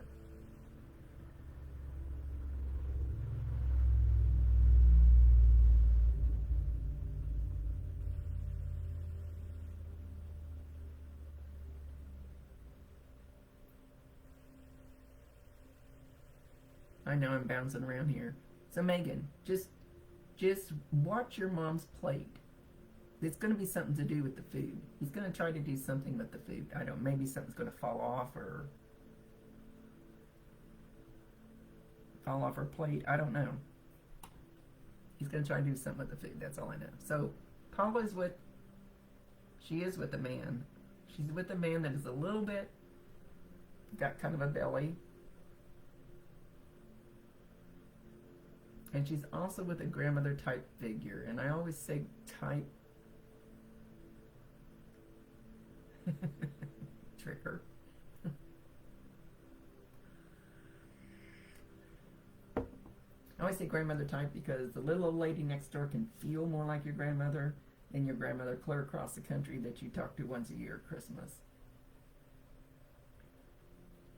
I know I'm bouncing around here. So Megan, just watch your mom's plate. It's going to be something to do with the food. He's going to try to do something with the food. I don't. Maybe something's going to fall off her plate. I don't know. He's going to try to do something with the food. That's all I know. So Paula is with. She is with a man. She's with a man that is a little bit got kind of a belly. And she's also with a grandmother type figure. And I always say type. Trick her. I always say grandmother type because the little old lady next door can feel more like your grandmother than your grandmother clear across the country that you talk to once a year at Christmas.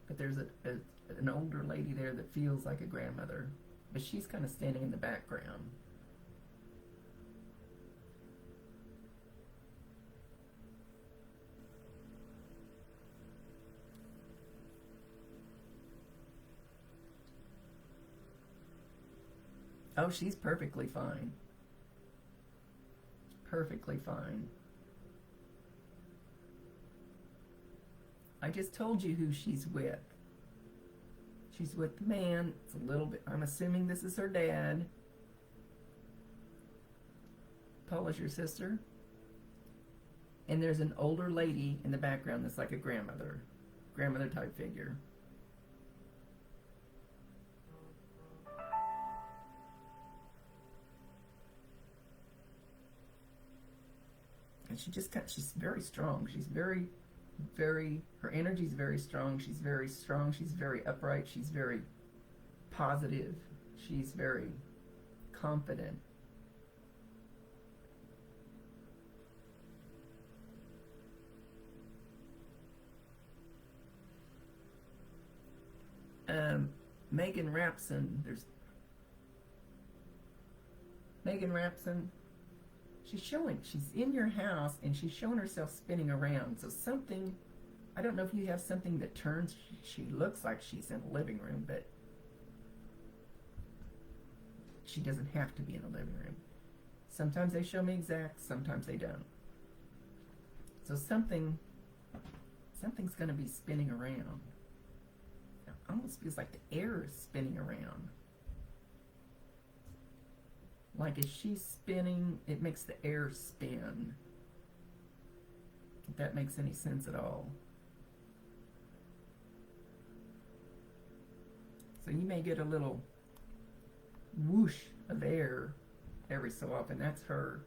But there's an older lady there that feels like a grandmother. But she's kind of standing in the background. Oh, she's perfectly fine. Perfectly fine. I just told you who she's with. She's with the man. It's a little bit, I'm assuming this is her dad. Paula's your sister. And there's an older lady in the background that's like a grandmother type figure. And she's very strong. She's very, her energy's very strong. She's very strong. She's very upright. She's very positive. She's very confident. Megan Rapson, Megan Rapson. She's in your house and she's showing herself spinning around. So something, I don't know if you have something that turns, she looks like she's in a living room, but she doesn't have to be in a living room. Sometimes they show me exact, sometimes they don't. So something's going to be spinning around. It almost feels like the air is spinning around. Like as she's spinning, it makes the air spin. If that makes any sense at all. So you may get a little whoosh of air every so often. That's her.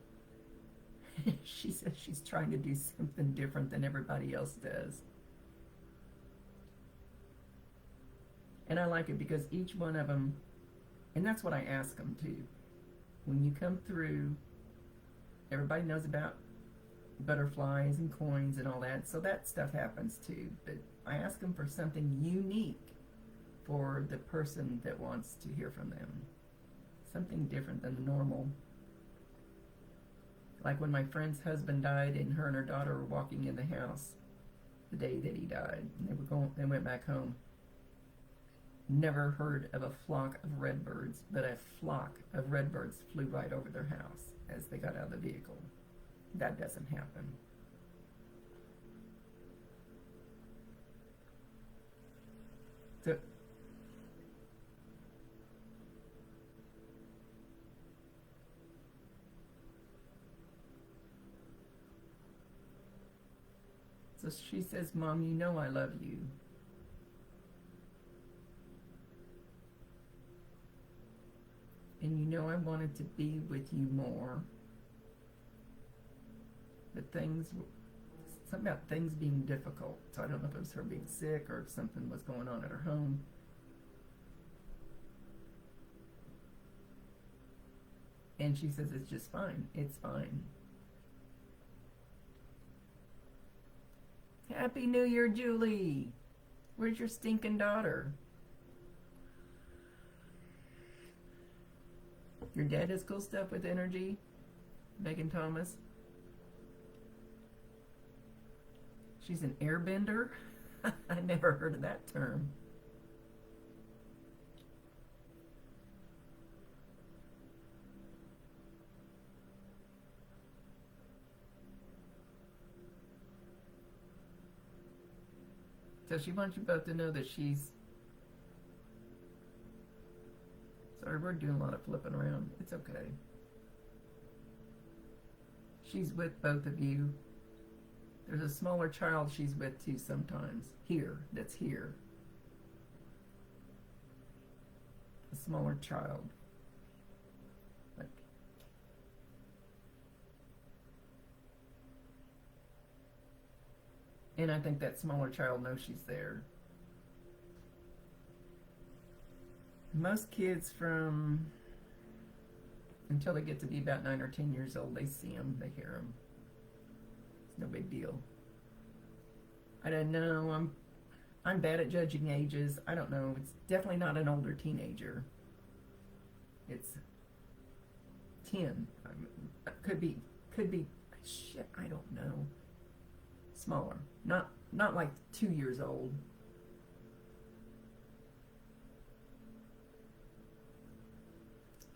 She says she's trying to do something different than everybody else does. And I like it because each one of them, and that's what I ask them too. When you come through, everybody knows about butterflies and coins and all that, so that stuff happens too. But I ask them for something unique for the person that wants to hear from them. Something different than the normal. Like when my friend's husband died and her daughter were walking in the house the day that he died. And they went back home. Never heard of a flock of redbirds, but a flock of redbirds flew right over their house as they got out of the vehicle. That doesn't happen. So she says, Mom, you know I love you. And you know I wanted to be with you more. But something about things being difficult. So I don't know if it was her being sick or if something was going on at her home. And she says it's just fine. It's fine. Happy New Year, Julie. Where's your stinking daughter? Your dad does cool stuff with energy, Megan Thomas. She's an airbender? I never heard of that term. So she wants you both to know that she's... Sorry, we're doing a lot of flipping around. It's okay. She's with both of you. There's a smaller child she's with too sometimes. Here, that's here. A smaller child. Like, and I think that smaller child knows she's there. Most kids from, until they get to be about 9 or 10 years old, they see them, they hear them. It's no big deal. I don't know, I'm bad at judging ages. I don't know, it's definitely not an older teenager. It's 10. Could be, shit, I don't know. Smaller, not like 2 years old.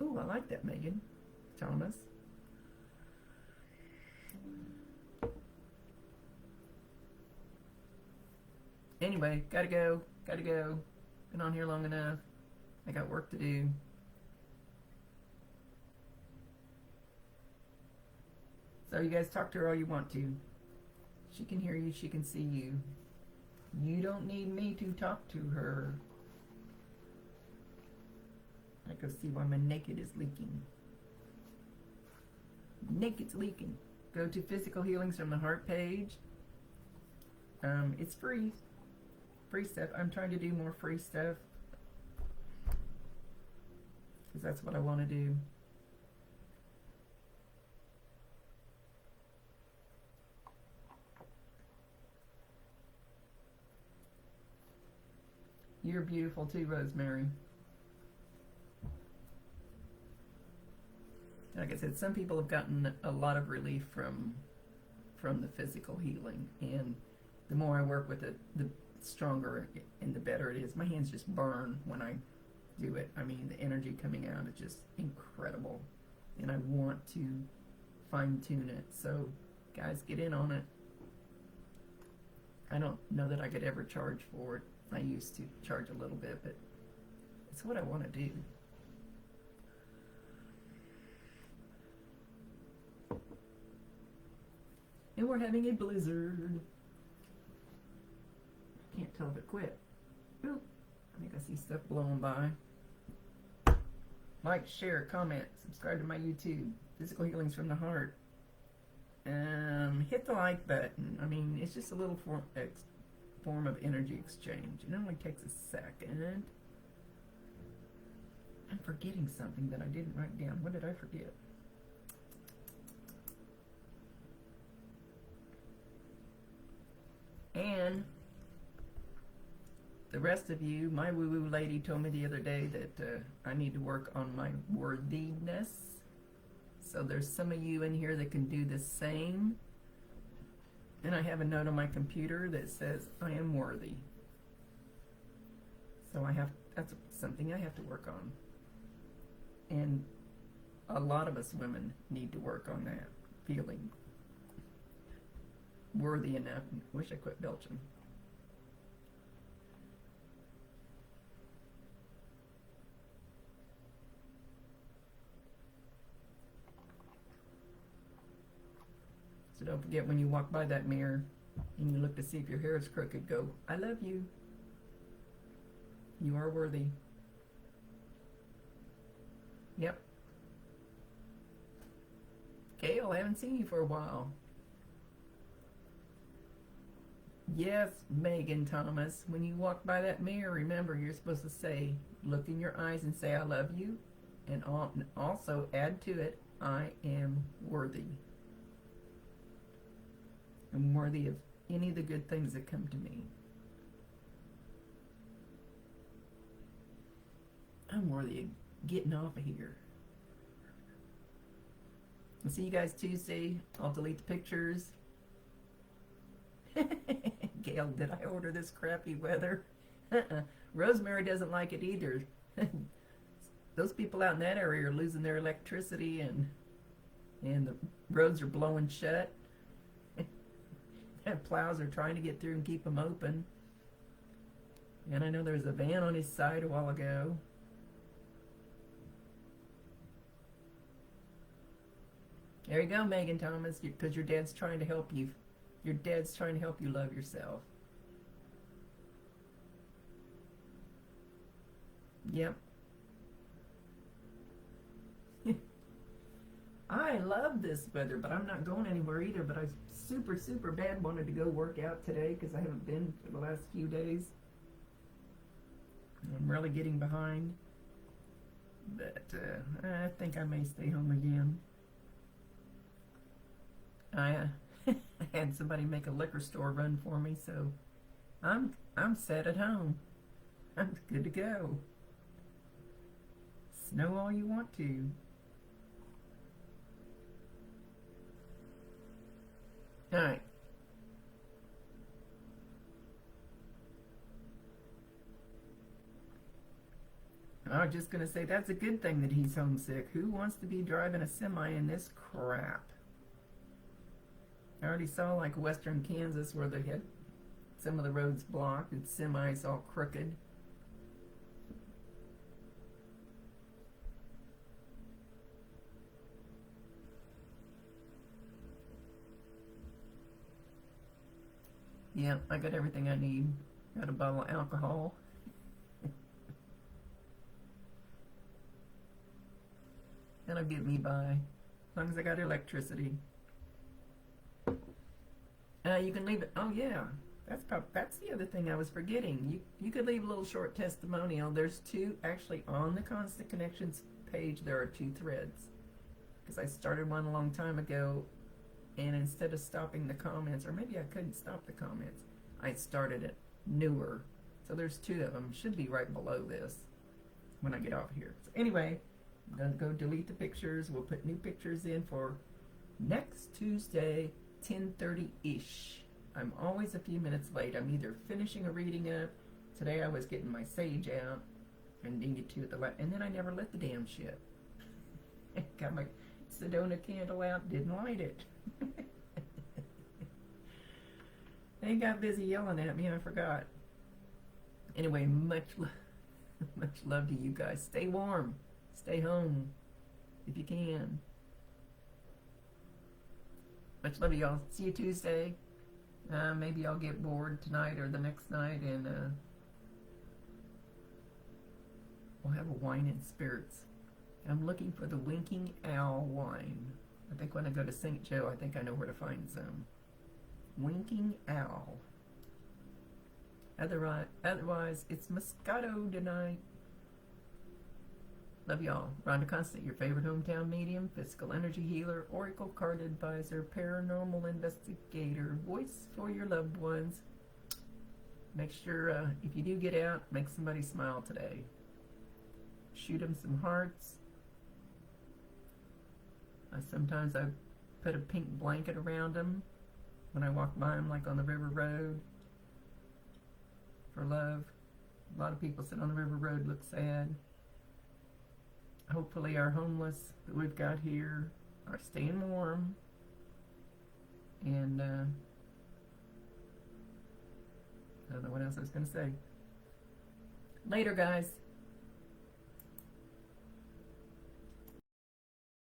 Ooh, I like that, Megan Thomas. Anyway, gotta go. Been on here long enough. I got work to do. So you guys talk to her all you want to. She can hear you, she can see you. You don't need me to talk to her. I can see why my naked is leaking. Naked's leaking. Go to Physical Healings from the Heart page. It's free. Free stuff. I'm trying to do more free stuff. Because that's what I want to do. You're beautiful too, Rosemary. Like I said, some people have gotten a lot of relief from the physical healing, and the more I work with it, the stronger and the better it is. My hands just burn when I do it. I mean, the energy coming out is just incredible, and I want to fine-tune it. So, guys, get in on it. I don't know that I could ever charge for it. I used to charge a little bit, but it's what I want to do. And we're having a blizzard. Can't tell if it quit. Oop. I think I see stuff blowing by. Like, share, comment, subscribe to my YouTube. Physical Healings from the Heart. Hit the like button. I mean, it's just a little form of energy exchange. It only takes a second. I'm forgetting something that I didn't write down. What did I forget? And the rest of you, my woo-woo lady told me the other day that I need to work on my worthiness. So there's some of you in here that can do the same. And I have a note on my computer that says I am worthy. So that's something I have to work on. And a lot of us women need to work on that, feeling worthy enough. Wish I quit belching. So don't forget, when you walk by that mirror and you look to see if your hair is crooked, go, I love you. You are worthy. Yep. Gail, I haven't seen you for a while. Yes, Megan Thomas, when you walk by that mirror, remember you're supposed to say, look in your eyes and say, I love you. And also add to it, I am worthy. I'm worthy of any of the good things that come to me. I'm worthy of getting off of here. I'll see you guys Tuesday. I'll delete the pictures. Gail, did I order this crappy weather? Rosemary doesn't like it either. Those people out in that area are losing their electricity, and the roads are blowing shut. And plows are trying to get through and keep them open. And I know there was a van on his side a while ago. There you go, Megan Thomas, because your dad's trying to help you. Your dad's trying to help you love yourself. Yep. I love this weather, but I'm not going anywhere either. But I super, super bad wanted to go work out today because I haven't been for the last few days. I'm really getting behind. But I think I may stay home again. I had somebody make a liquor store run for me, so I'm set at home. I'm good to go. Snow all you want to. All right. I was just gonna say that's a good thing that he's homesick. Who wants to be driving a semi in this crap? I already saw like western Kansas where they had some of the roads blocked and semis all crooked. Yeah, I got everything I need. Got a bottle of alcohol. That'll get me by, as long as I got electricity. You can leave it. Oh yeah, that's the other thing I was forgetting. You could leave a little short testimonial. There's two actually on the Constant Connections page. There are 2 threads because I started one a long time ago, and instead of stopping the comments, or maybe I couldn't stop the comments, I started it newer. So there's 2 of them. Should be right below this when I get off here. So anyway, I'm gonna go delete the pictures. We'll put new pictures in for next Tuesday, 10:30-ish. I'm always a few minutes late. I'm either finishing a reading up. Today I was getting my sage out and needed to at the and then I never lit the damn shit. Got my Sedona candle out, didn't light it. They got busy yelling at me and I forgot. Anyway, much love to you guys. Stay warm. Stay home if you can. Much love to y'all. See you Tuesday. Maybe I'll get bored tonight or the next night, and we'll have a wine and spirits. I'm looking for the Winking Owl wine. I think when I go to St. Joe, I think I know where to find some. Winking Owl. Otherwise, it's Moscato tonight. Love y'all. Rhonda Constant, your favorite hometown medium, physical energy healer, oracle card advisor, paranormal investigator, voice for your loved ones. Make sure, if you do get out, make somebody smile today. Shoot them some hearts. Sometimes I put a pink blanket around them when I walk by them, like on the river road, for love. A lot of people sit on the river road look sad. Hopefully our homeless that we've got here are staying warm. And I don't know what else I was going to say. Later, guys.